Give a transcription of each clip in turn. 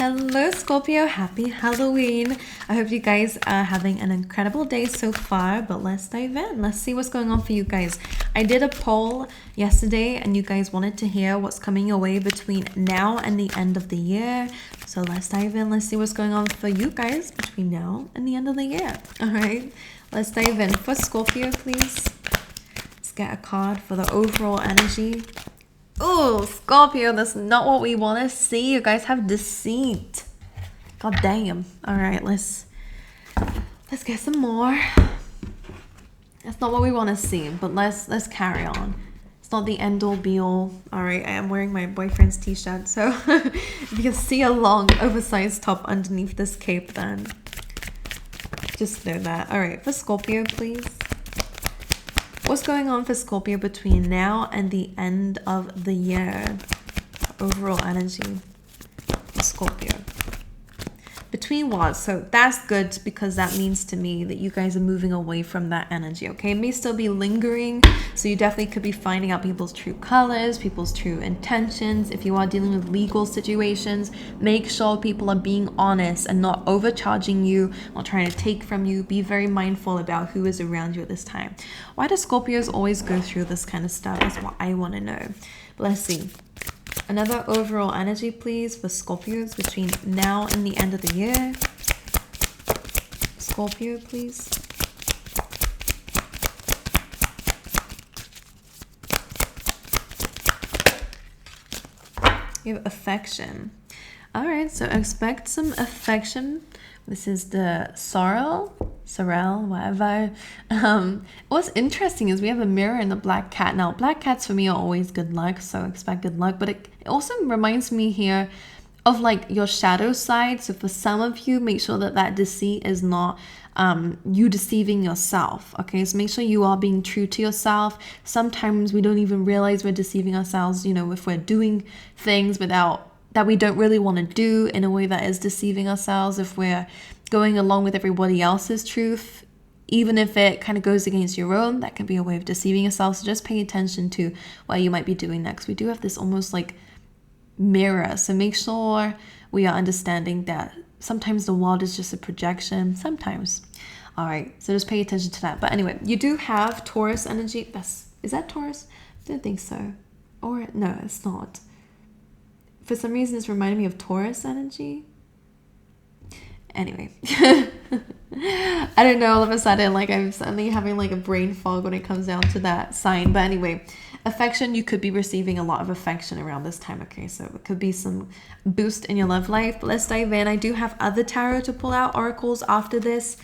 Hello Scorpio, happy Halloween. I hope you guys are having an incredible day so far, but let's dive in. Let's see what's going on for you guys. I did a poll yesterday and you guys wanted to hear what's coming your way between now and the end of the year. So let's dive in. Let's see what's going on for you guys between now and the end of the year. All right, let's dive in. For Scorpio, please. Let's get a card for the overall energy. Oh, Scorpio, that's not what we want to see. You guys have deceit. God damn. All right, let's get some more. That's not what we want to see, but let's carry on. It's not the end all be all. All right, I am wearing my boyfriend's t-shirt, so if you can see a long oversized top underneath this cape, then just know that. All right, for Scorpio, please. What's going on for Scorpio between now and the end of the year? Overall energy for Scorpio. Between what? So that's good because that means to me that you guys are moving away from that energy, okay? It may still be lingering, so you definitely could be finding out people's true colors, people's true intentions. If you are dealing with legal situations, make sure people are being honest and not overcharging you, not trying to take from you. Be very mindful about who is around you at this time. Why do Scorpios always go through this kind of stuff? That's what I want to know. But let's see. Another overall energy, please, for Scorpios between now and the end of the year. Scorpio, please. You have affection. All right, so expect some affection. This is the sorrel, whatever. What's interesting is we have a mirror and the black cat. Now, black cats for me are always good luck, so expect good luck. But it also reminds me here of like your shadow side. So for some of you, make sure that deceit is not you deceiving yourself. Okay, so make sure you are being true to yourself. Sometimes we don't even realize we're deceiving ourselves, you know, if we're doing things that we don't really want to do in a way that is deceiving ourselves, if we're going along with everybody else's truth, even if it kind of goes against your own, that can be a way of deceiving yourself. So just pay attention to what you might be doing next. We do have this almost like mirror, so make sure we are understanding that sometimes the world is just a projection, sometimes. All right, so just pay attention to that. But anyway, you do have Taurus energy. Is that Taurus? I don't think so. Or no, it's not. For some reason, it's reminding me of Taurus energy. Anyway, I don't know, all of a sudden, like I'm suddenly having like a brain fog when it comes down to that sign. But anyway, affection, you could be receiving a lot of affection around this time, okay? So it could be some boost in your love life. But let's dive in. I do have other tarot to pull out, oracles after this.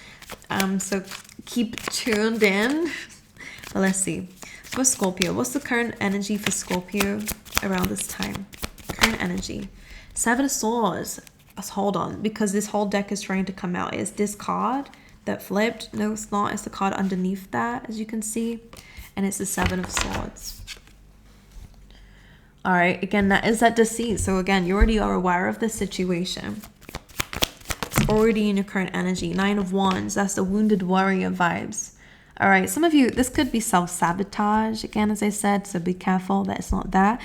So keep tuned in. But let's see. For Scorpio, what's the current energy for Scorpio around this time? Current energy. Seven of Swords. Let's hold on, because this whole deck is trying to come out. Is this card that flipped? No, it's not. It's the card underneath that, as you can see. And it's the Seven of Swords. All right. Again, that is that deceit. So again, you already are aware of this situation. It's already in your current energy. Nine of Wands. That's the wounded warrior vibes. All right. Some of you, this could be self-sabotage. Again, as I said, so be careful that it's not that.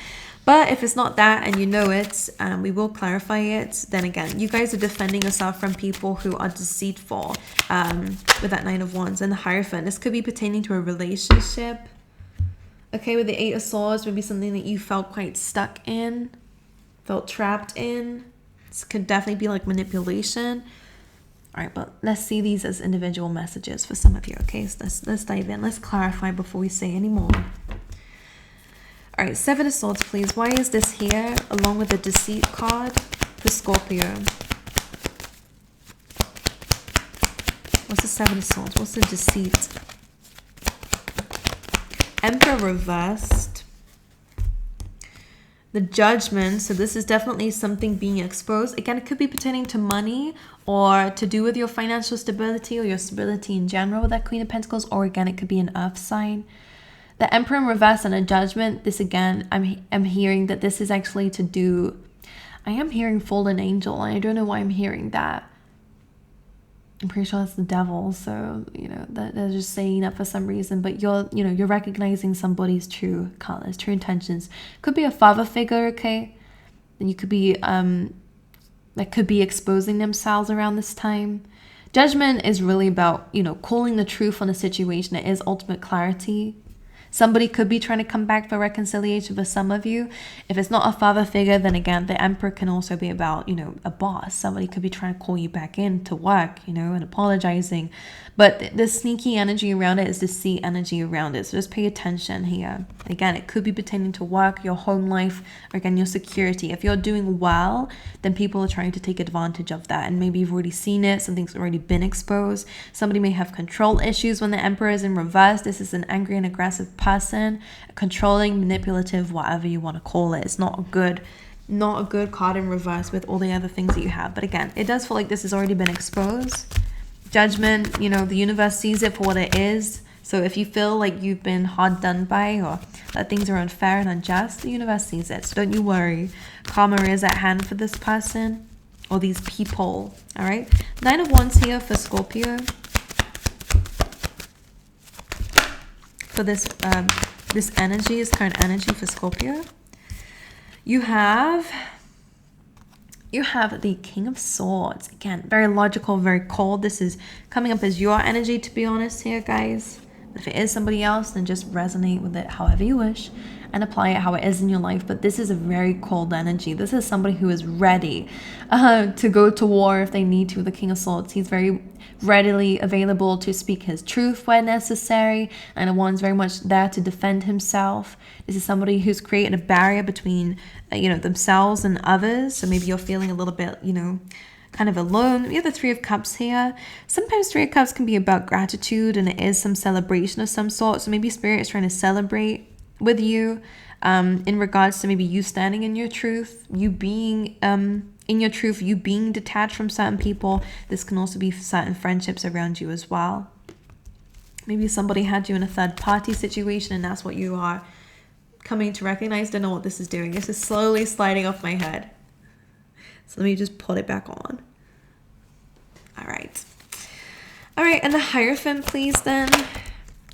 But if it's not that and you know it, we will clarify it. Then again, you guys are defending yourself from people who are deceitful with that Nine of Wands and the Hierophant. This could be pertaining to a relationship. Okay, with the Eight of Swords, maybe something that you felt quite stuck in, felt trapped in. This could definitely be like manipulation. All right, but let's see these as individual messages for some of you. Okay, so let's dive in. Let's clarify before we say any more. All right, Seven of Swords, please. Why is this here along with the Deceit card for Scorpio? What's the Seven of Swords? What's the Deceit? Emperor reversed. The Judgment. So this is definitely something being exposed. Again, it could be pertaining to money or to do with your financial stability or your stability in general with that Queen of Pentacles. Or again, it could be an earth sign. The Emperor in reverse and a Judgment. This again, I'm hearing that this is actually to do. I am hearing fallen angel, and I don't know why I'm hearing that. I'm pretty sure that's the devil. So you know that they're just saying that for some reason. But you're recognizing somebody's true colors, true intentions. Could be a father figure, okay? And you could be that could be exposing themselves around this time. Judgment is really about, calling the truth on a situation. It is ultimate clarity. Somebody could be trying to come back for reconciliation for some of you. If it's not a father figure, then again, the Emperor can also be about, a boss. Somebody could be trying to call you back in to work, and apologizing. But the sneaky energy around it is the sea energy around it. So just pay attention here. Again, it could be pertaining to work, your home life, or again, your security. If you're doing well, then people are trying to take advantage of that. And maybe you've already seen it. Something's already been exposed. Somebody may have control issues when the Emperor is in reverse. This is an angry and aggressive person, controlling, manipulative, whatever you want to call it. It's not a good card in reverse with all the other things that you have. But again, it does feel like this has already been exposed. Judgment, the universe sees it for what it is. So if you feel like you've been hard done by or that things are unfair and unjust, the universe sees it. So don't you worry. Karma is at hand for this person or these people. All right. 9 of Wands here for Scorpio. For this energy, this current energy for Scorpio. You have the King of Swords. Again, very logical, very cold. This is coming up as your energy, to be honest here, guys. If it is somebody else, then just resonate with it however you wish and apply it how it is in your life. But this is a very cold energy. This is somebody who is ready to go to war if they need to. The King of Swords, he's very readily available to speak his truth when necessary, and the one's very much there to defend himself. This is somebody who's created a barrier between themselves and others. So maybe you're feeling a little bit kind of alone. We have the 3 of Cups here. Sometimes 3 of Cups can be about gratitude, and it is some celebration of some sort. So maybe Spirit is trying to celebrate with you in regards to maybe you standing in your truth, you being in your truth, you being detached from certain people. This can also be certain friendships around you as well. Maybe somebody had you in a third party situation, and that's what you are coming to recognize. Don't know what this is doing. This is slowly sliding off my head. So let me just put it back on. All right. And the Hierophant, please, then.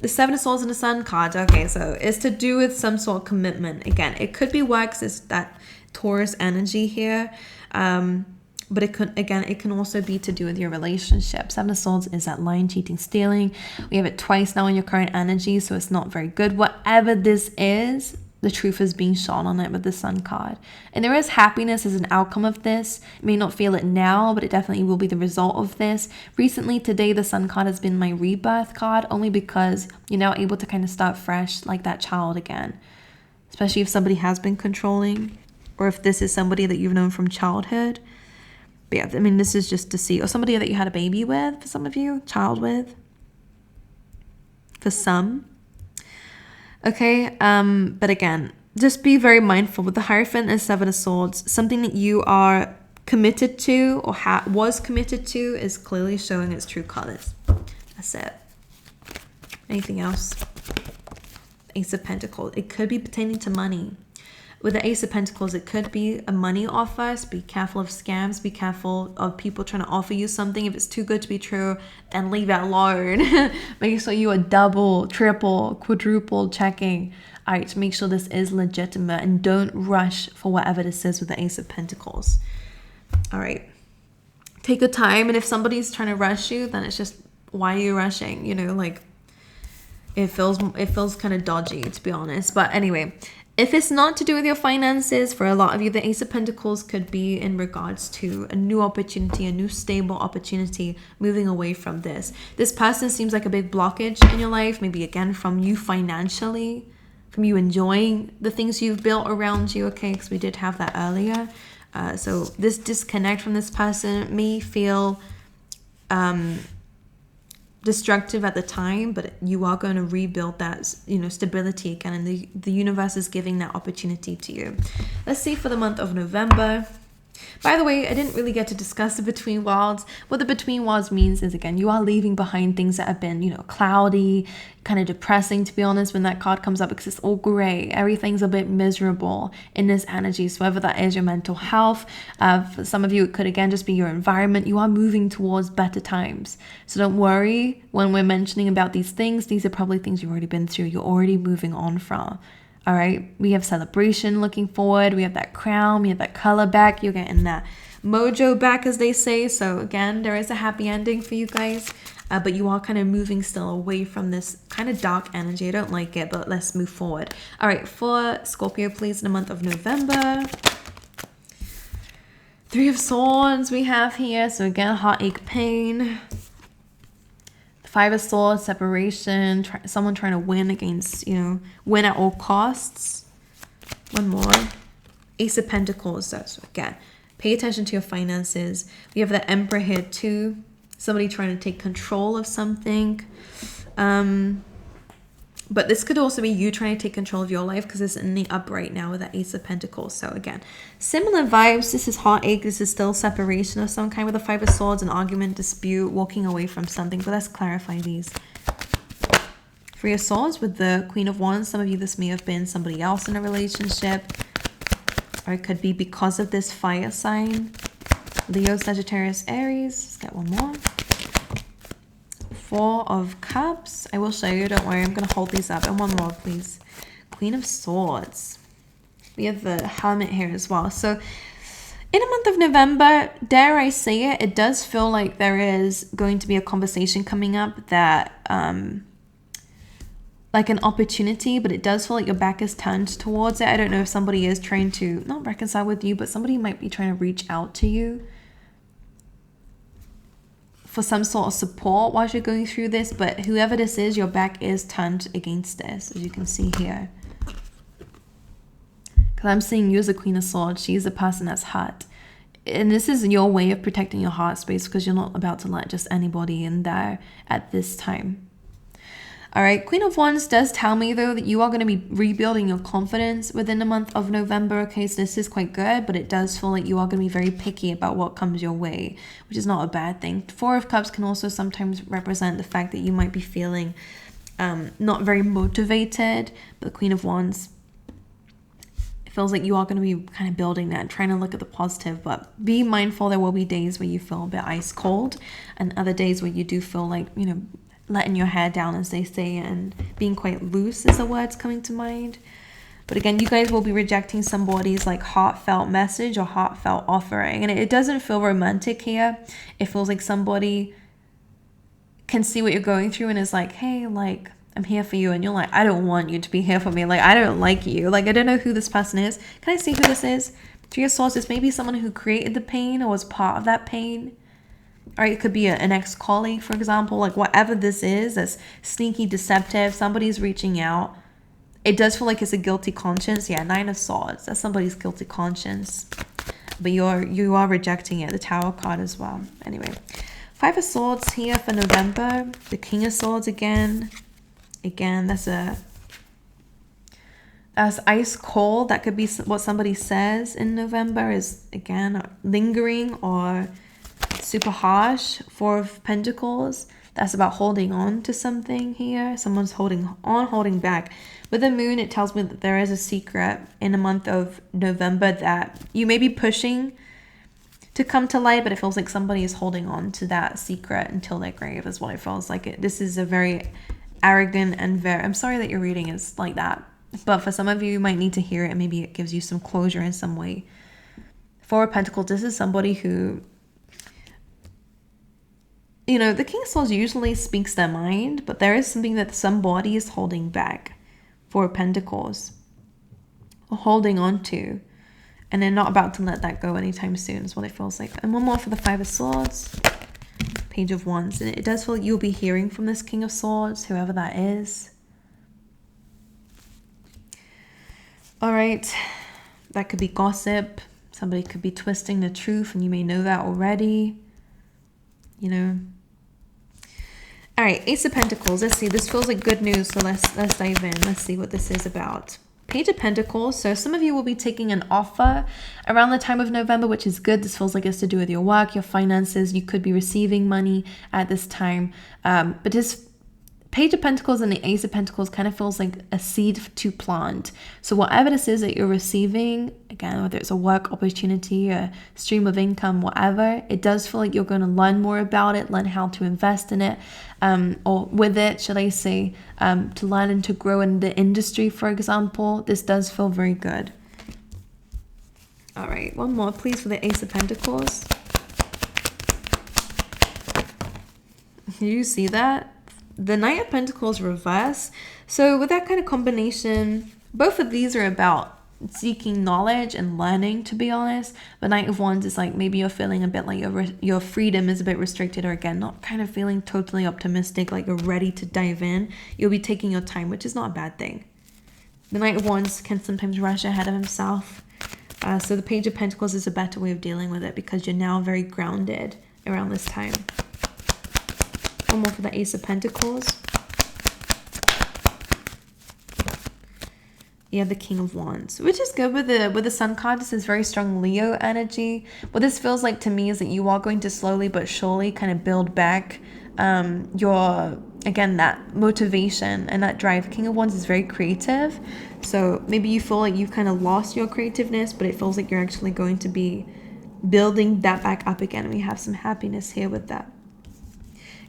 The 7 of Swords and the Sun card. Okay, so it's to do with some sort of commitment. Again, it could be work. It's that Taurus energy here. But it can also be to do with your relationship. 7 of Swords is that lying, cheating, stealing. We have it twice now in your current energy, so it's not very good. Whatever this is, the truth is being shone on it with the Sun card. And there is happiness as an outcome of this. You may not feel it now, but it definitely will be the result of this. Recently, today, the Sun card has been my rebirth card, only because you're now able to kind of start fresh like that child again. Especially if somebody has been controlling, or if this is somebody that you've known from childhood. But yeah, this is just to see, or somebody that you had a baby with, for some of you, child with, for some. Okay, but again, just be very mindful with the Hierophant and 7 of Swords. Something that you are committed to or was committed to is clearly showing its true colors. That's it. Anything else? Ace of Pentacles. It could be pertaining to money. With the Ace of Pentacles, it could be a money offer. So be careful of scams. Be careful of people trying to offer you something. If it's too good to be true, then leave it alone. Make sure you are double, triple, quadruple checking. All right, to make sure this is legitimate, and don't rush for whatever this is with the Ace of Pentacles. All right, take your time. And if somebody's trying to rush you, then it's just, why are you rushing? It feels kind of dodgy, to be honest. But anyway, if it's not to do with your finances, for a lot of you, the Ace of Pentacles could be in regards to a new opportunity, a new stable opportunity, moving away from this. This person seems like a big blockage in your life, maybe again from you financially, from you enjoying the things you've built around you, okay, because we did have that earlier. So this disconnect from this person may feel destructive at the time, but you are going to rebuild that stability again, and the universe is giving that opportunity to you. Let's see for the month of November. By the way, I didn't really get to discuss the between worlds. What the between worlds means is, again, you are leaving behind things that have been, cloudy, kind of depressing, to be honest, when that card comes up, because it's all gray. Everything's a bit miserable in this energy. So whether that is your mental health, for some of you, it could, again, just be your environment. You are moving towards better times. So don't worry when we're mentioning about these things. These are probably things you've already been through. You're already moving on from. All right, we have celebration looking forward. We have that crown. We have that color back. You're getting that mojo back, as they say. So again, there is a happy ending for you guys. But you are kind of moving still away from this kind of dark energy. I don't like it, but let's move forward. All right, for Scorpio, please, in the month of November. Three of Swords we have here. So again, heartache, pain. Five of Swords, separation. Someone trying to win against, win at all costs. One more. Ace of Pentacles. So again, pay attention to your finances. We have the Emperor here too. Somebody trying to take control of something. But this could also be you trying to take control of your life, because it's in the up right now with the Ace of Pentacles. So again, similar vibes. This is heartache. This is still separation of some kind with the Five of Swords, an argument, dispute, walking away from something. But let's clarify these. Three of Swords with the Queen of Wands. Some of you, this may have been somebody else in a relationship. Or it could be because of this fire sign. Leo, Sagittarius, Aries. Let's get one more. Four of Cups. I will show you, don't worry. I'm going to hold these up. And one more, please. Queen of Swords. We have the Hermit here as well. So in the month of November, dare I say it, it does feel like there is going to be a conversation coming up that, like an opportunity, but it does feel like your back is turned towards it. I don't know if somebody is trying to, not reconcile with you, but somebody might be trying to reach out to you for some sort of support while you're going through this. But whoever this is, your back is turned against this, as you can see here. Because I'm seeing you as a Queen of Swords. She's the person that's hurt. And this is your way of protecting your heart space, because you're not about to let just anybody in there at this time. All right, Queen of Wands does tell me, though, that you are going to be rebuilding your confidence within the month of November. Okay, so this is quite good, but it does feel like you are going to be very picky about what comes your way, which is not a bad thing. Four of Cups can also sometimes represent the fact that you might be feeling not very motivated, but the Queen of Wands, it feels like you are going to be kind of building that, trying to look at the positive, but be mindful there will be days where you feel a bit ice cold, and other days where you do feel like, letting your hair down, as they say, and being quite loose is the words coming to mind. But again, you guys will be rejecting somebody's like heartfelt message or heartfelt offering. And it doesn't feel romantic here. It feels like somebody can see what you're going through and is like, hey, like, I'm here for you. And you're like, I don't want you to be here for me. Like, I don't like you. Like, I don't know who this person is. Can I see who this is? Three of Swords is maybe someone who created the pain or was part of that pain. All right, it could be an ex-colleague, for example. Like, whatever this is, that's sneaky, deceptive, somebody's reaching out. It does feel like it's a guilty conscience. Yeah, Nine of Swords. That's somebody's guilty conscience. But you are rejecting it. The Tower card as well. Anyway, Five of Swords here for November. The King of Swords again. Again, that's ice cold. That could be what somebody says in November is, again, lingering or super harsh. Four of Pentacles. That's about holding on to something here. Someone's holding on, holding back. With the Moon, it tells me that there is a secret in the month of November that you may be pushing to come to light, but it feels like somebody is holding on to that secret until their grave is what it feels like. This is a very arrogant and very... I'm sorry that your reading is like that, but for some of you, you might need to hear it and maybe it gives you some closure in some way. Four of Pentacles, this is somebody who... the King of Swords usually speaks their mind, but there is something that somebody is holding back. Four of Pentacles. Or holding on to. And they're not about to let that go anytime soon is what it feels like. And one more for the Five of Swords. Page of Wands. And it does feel like you'll be hearing from this King of Swords, whoever that is. Alright. That could be gossip. Somebody could be twisting the truth and you may know that already. All right, Ace of Pentacles. Let's see. This feels like good news, so let's dive in. Let's see what this is about. Page of Pentacles. So some of you will be taking an offer around the time of November, which is good. This feels like it's to do with your work, your finances. You could be receiving money at this time. But this Page of Pentacles and the Ace of Pentacles kind of feels like a seed to plant. So whatever this is that you're receiving, again, whether it's a work opportunity, a stream of income, whatever, it does feel like you're going to learn more about it, learn how to invest in it, or with it, should I say, to learn and to grow in the industry, for example. This does feel very good. All right, one more, please, for the Ace of Pentacles. Do you see that? The Knight of Pentacles reverse. So with that kind of combination, both of these are about seeking knowledge and learning, to be honest. The Knight of Wands is like maybe you're feeling a bit like your freedom is a bit restricted, or again, not kind of feeling totally optimistic, like you're ready to dive in. You'll be taking your time, which is not a bad thing. The Knight of Wands can sometimes rush ahead of himself. So the Page of Pentacles is a better way of dealing with it because you're now very grounded around this time. One more for the Ace of Pentacles. You have the King of Wands, which is good with the Sun card. This is very strong Leo energy. What this feels like to me is that you are going to slowly but surely kind of build back your, again, that motivation and that drive. King of Wands is very creative. So maybe you feel like you've kind of lost your creativeness, but it feels like you're actually going to be building that back up again. And we have some happiness here with that.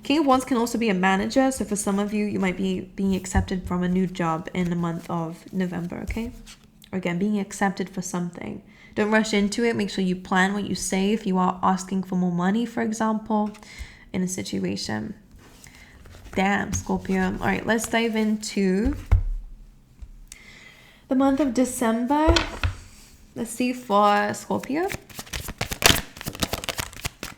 King of Wands can also be a manager. So for some of you, you might be being accepted from a new job in the month of November, okay? Or again, being accepted for something. Don't rush into it. Make sure you plan what you say if you are asking for more money, for example, in a situation. Damn, Scorpio. All right, let's dive into the month of December. Let's see for Scorpio.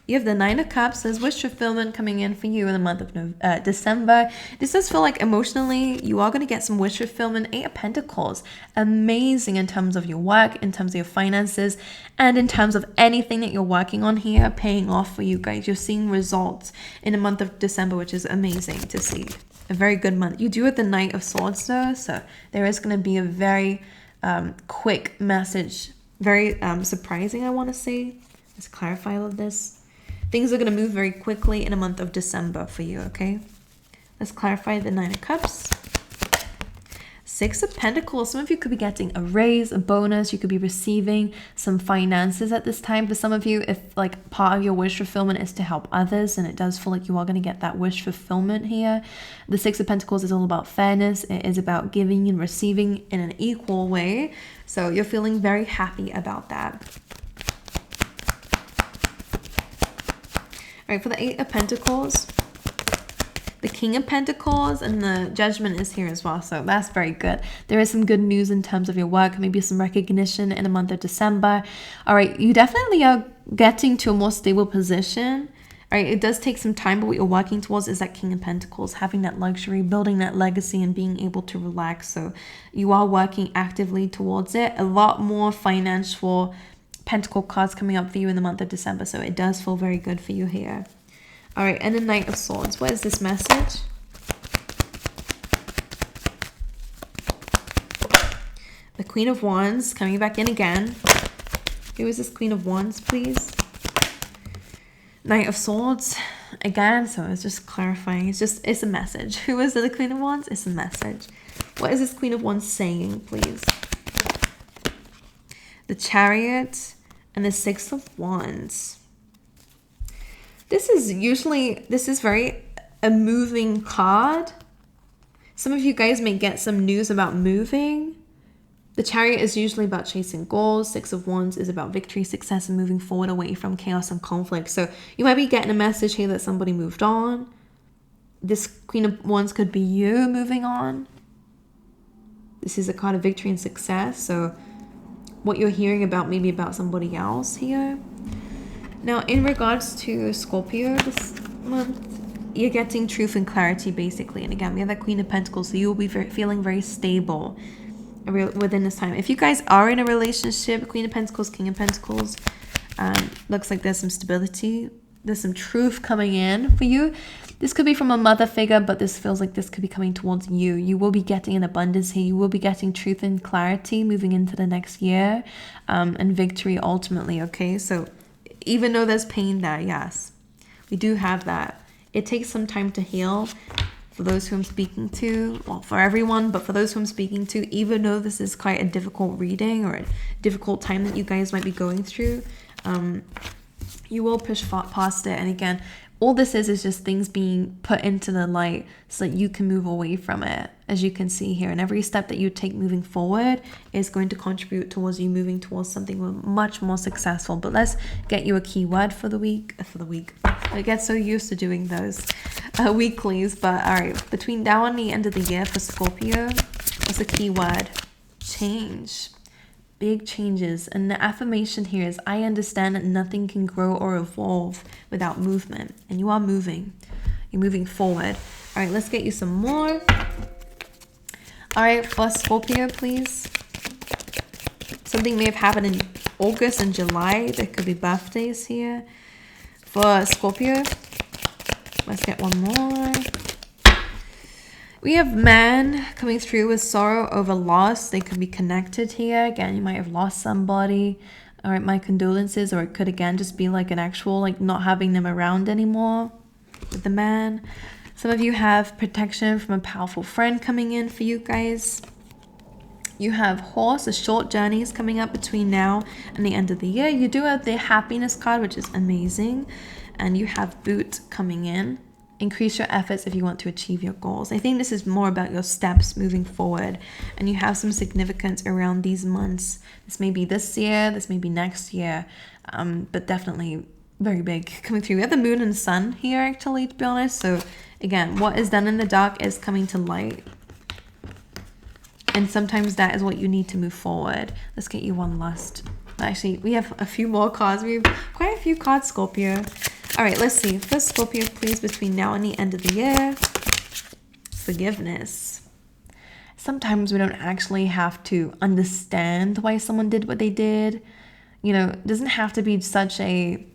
You have the Nine of Cups. There's wish fulfillment coming in for you in the month of December. This does feel like emotionally you are going to get some wish fulfillment. Eight of Pentacles. Amazing in terms of your work, in terms of your finances, and in terms of anything that you're working on here, paying off for you guys. You're seeing results in the month of December, which is amazing to see. A very good month. You do have the Knight of Swords though, so there is going to be a very quick message. Very surprising, I want to say. Let's clarify all of this. Things are going to move very quickly in a month of December for you, okay? Let's clarify the Nine of Cups. Six of Pentacles. Some of you could be getting a raise, a bonus. You could be receiving some finances at this time. For some of you, if like part of your wish fulfillment is to help others, and it does feel like you are going to get that wish fulfillment here. The Six of Pentacles is all about fairness. It is about giving and receiving in an equal way. So you're feeling very happy about that. All right, for the Eight of Pentacles, the King of Pentacles and the Judgment is here as well. So that's very good. There is some good news in terms of your work, maybe some recognition in the month of December. All right, you definitely are getting to a more stable position. All right, it does take some time, but what you're working towards is that King of Pentacles, having that luxury, building that legacy, and being able to relax. So you are working actively towards it. A lot more financial Pentacle cards coming up for you in the month of December, so it does feel very good for you here. All right, and the Knight of Swords. What is this message? The Queen of Wands coming back in again. Who is this Queen of Wands, please? Knight of Swords again. So it's just clarifying. It's a message. Who is the Queen of Wands? It's a message. What is this Queen of Wands saying, please? The Chariot and the Six of Wands. This is very a moving card. Some of you guys may get some news about moving. The Chariot is usually about chasing goals. Six of Wands is about victory, success, and moving forward away from chaos and conflict. So you might be getting a message here that somebody moved on. This Queen of Wands could be you moving on. This is a card of victory and success. So what you're hearing about maybe about somebody else here. Now, in regards to Scorpio this month, you're getting truth and clarity, basically. And again, we have that Queen of Pentacles, so you'll be feeling very stable within this time. If you guys are in a relationship, Queen of Pentacles, King of Pentacles, looks like there's some stability. There's some truth coming in for you. This could be from a mother figure, but this feels like this could be coming towards you. You will be getting an abundance here. You will be getting truth and clarity moving into the next year, and victory ultimately, okay? So even though there's pain there, yes, we do have that. It takes some time to heal for those who I'm speaking to. Well, for everyone, but for those who I'm speaking to, even though this is quite a difficult reading or a difficult time that you guys might be going through, you will push past it. And again, all this is just things being put into the light so that you can move away from it. as you can see here. And every step that you take moving forward is going to contribute towards you moving towards something much more successful. But let's get you a keyword for the week. I get so used to doing those weeklies. But all right, between now and the end of the year for Scorpio, what's a keyword? Change. Big changes. And the affirmation here is, I understand that nothing can grow or evolve without movement. And you are moving. You're moving forward. All right, let's get you some more. All right, for Scorpio, please. Something may have happened in August and July. There could be birthdays here. For Scorpio, let's get one more. We have man coming through with sorrow over loss. They could be connected here. Again, you might have lost somebody. All right, my condolences. Or it could, again, just be like an actual, like not having them around anymore with the man. Some of you have protection from a powerful friend coming in for you guys. You have horse, a short journey is coming up between now and the end of the year. You do have the happiness card, which is amazing. And you have boot coming in. Increase your efforts if you want to achieve your goals. I think this is more about your steps moving forward, and you have some significance around these months. This may be this year, this may be next year, but definitely very big coming through. We have the moon and sun here, actually, to be honest. So again, what is done in the dark is coming to light, and sometimes that is what you need to move forward. Let's get you one last. Actually, we have a few more cards. We have quite a few cards, Scorpio. All right, let's see. For Scorpio, please, between now and the end of the year, forgiveness. Sometimes we don't actually have to understand why someone did what they did. You know, it doesn't have to be such a,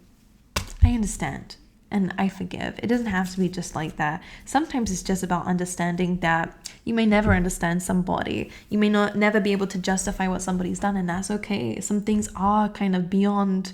I understand and I forgive. It doesn't have to be just like that. Sometimes it's just about understanding that you may never understand somebody. You may never be able to justify what somebody's done, and that's okay. Some things are kind of beyond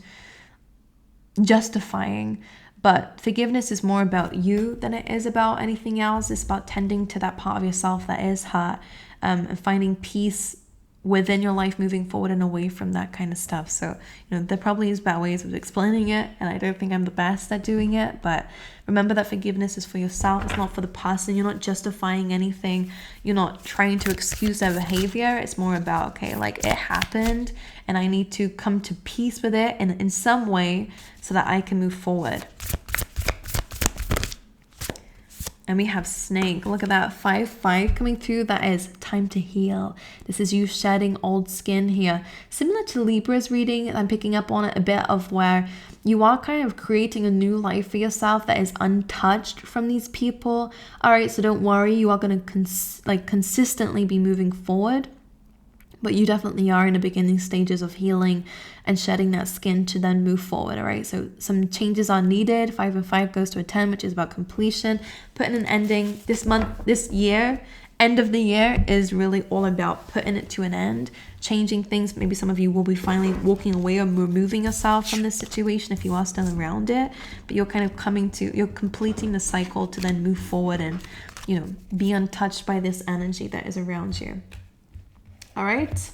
justifying, but forgiveness is more about you than it is about anything else. It's about tending to that part of yourself that is hurt, and finding peace within your life moving forward and away from that kind of stuff. So, you know, there probably is bad ways of explaining it, and I don't think I'm the best at doing it, but remember that forgiveness is for yourself. It's not for the person. You're not justifying anything. You're not trying to excuse their behavior. It's more about, okay, like it happened and I need to come to peace with it in some way so that I can move forward. And we have snake. Look at that, 5-5 coming through. That is time to heal. This is you shedding old skin here. Similar to Libra's reading, I'm picking up on it a bit of where you are kind of creating a new life for yourself that is untouched from these people. All right, so don't worry. You are going to consistently be moving forward. But you definitely are in the beginning stages of healing and shedding that skin to then move forward, all right? So some changes are needed. 5 and 5 goes to a 10, which is about completion. Putting an ending this month, this year, end of the year is really all about putting it to an end, changing things. Maybe some of you will be finally walking away or removing yourself from this situation if you are still around it. But you're kind of you're completing the cycle to then move forward and, you know, be untouched by this energy that is around you. All right,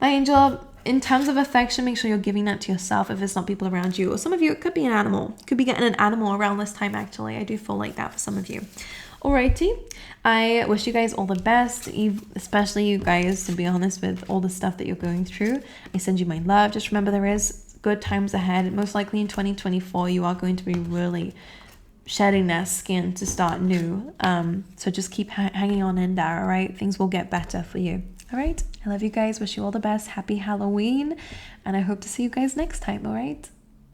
my angel, in terms of affection, make sure you're giving that to yourself if it's not people around you. Or some of you, it could be an animal. Could be getting an animal around this time, actually. I do feel like that for some of you. Alrighty, I wish you guys all the best, especially you guys, to be honest, with all the stuff that you're going through. I send you my love. Just remember, there is good times ahead. Most likely in 2024, you are going to be really shedding that skin to start new. So just keep hanging on in there, all right? Things will get better for you. All right, I love you guys. Wish you all the best. Happy Halloween. And I hope to see you guys next time, all right?